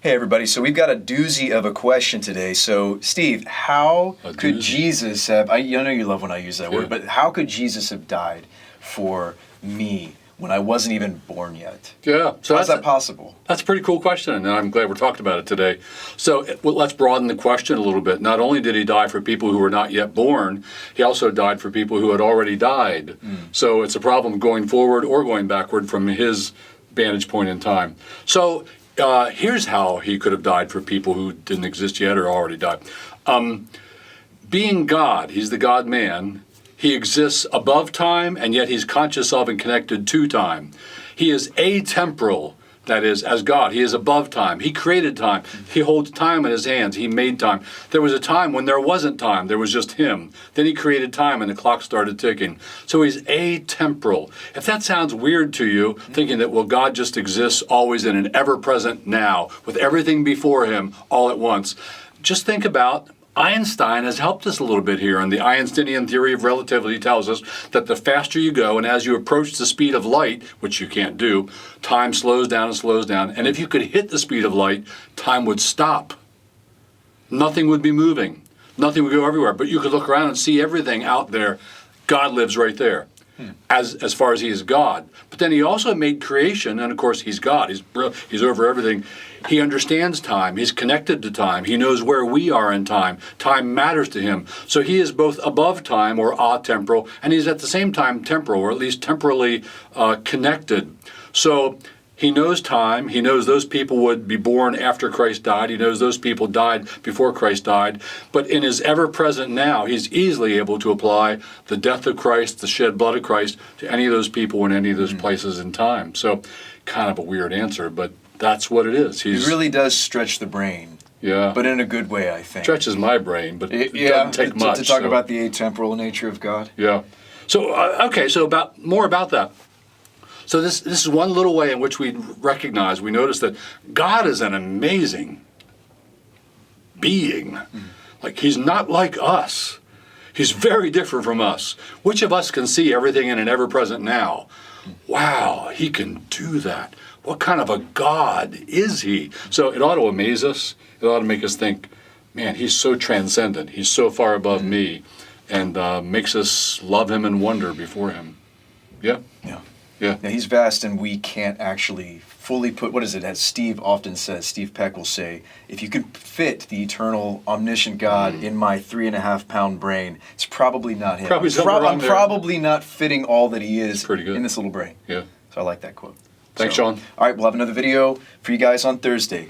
Hey everybody, so we've got a doozy of a question today. So Steve, how could doozy? Jesus have, I know you love when I use that Yeah. word, but how could Jesus have died for me when I wasn't even born yet? Yeah, so How's that possible? That's a pretty cool question, and I'm glad we're talking about it today. So let's broaden the question a little bit. Not only did he die for people who were not yet born, he also died for people who had already died. So it's a problem going forward or going backward from his vantage point in time. So here's how he could have died for people who didn't exist yet or already died. Being God, he's the God-man. He exists above time, and yet he's conscious of and connected to time. He is atemporal, that is, as God. He is above time. He created time. He holds time in his hands. He made time. There was a time when there wasn't time. There was just him. Then he created time, and the clock started ticking. So he's atemporal. If that sounds weird to you, thinking that, well, God just exists always in an ever-present now, with everything before him all at once, just think about Einstein has helped us a little bit here, and the Einsteinian theory of relativity tells us that the faster you go, and as you approach the speed of light, which you can't do, time slows down and slows down, and if you could hit the speed of light, time would stop. Nothing would be moving. Nothing would go everywhere, but you could look around and see everything out there. God lives right there. As far as he is God. But then he also made creation, and of course he's God. He's over everything. He understands time. He's connected to time. He knows where we are in time. Time matters to him. So he is both above time, or atemporal, and he's at the same time temporal, or at least temporally connected. So he knows time. He knows those people would be born after Christ died. He knows those people died before Christ died. But in his ever-present now, he's easily able to apply the death of Christ, the shed blood of Christ, to any of those people in any of those places in time. So kind of a weird answer, but that's what it is. It really does stretch the brain. Yeah. But in a good way, I think. Stretches my brain, but it doesn't take much. To talk about the atemporal nature of God. Yeah. So, okay, so more about that. So this is one little way in which we notice that God is an amazing being. Like, he's not like us. He's very different from us. Which of us can see everything in an ever-present now? Wow, he can do that. What kind of a God is he? So it ought to amaze us. It ought to make us think, man, he's so transcendent. He's so far above me, and makes us love him and wonder before him. Yeah? Yeah. Yeah. Now, he's vast, and we can't actually fully put, what is it, as Steve often says, Steve Peck will say, if you could fit the eternal, omniscient God in my 3.5-pound brain, it's probably not him. Probably somewhere around I'm there. probably not fitting all that he is Pretty good. in this little brain. Yeah. So I like that quote. Thanks, Sean. All right, we'll have another video for you guys on Thursday.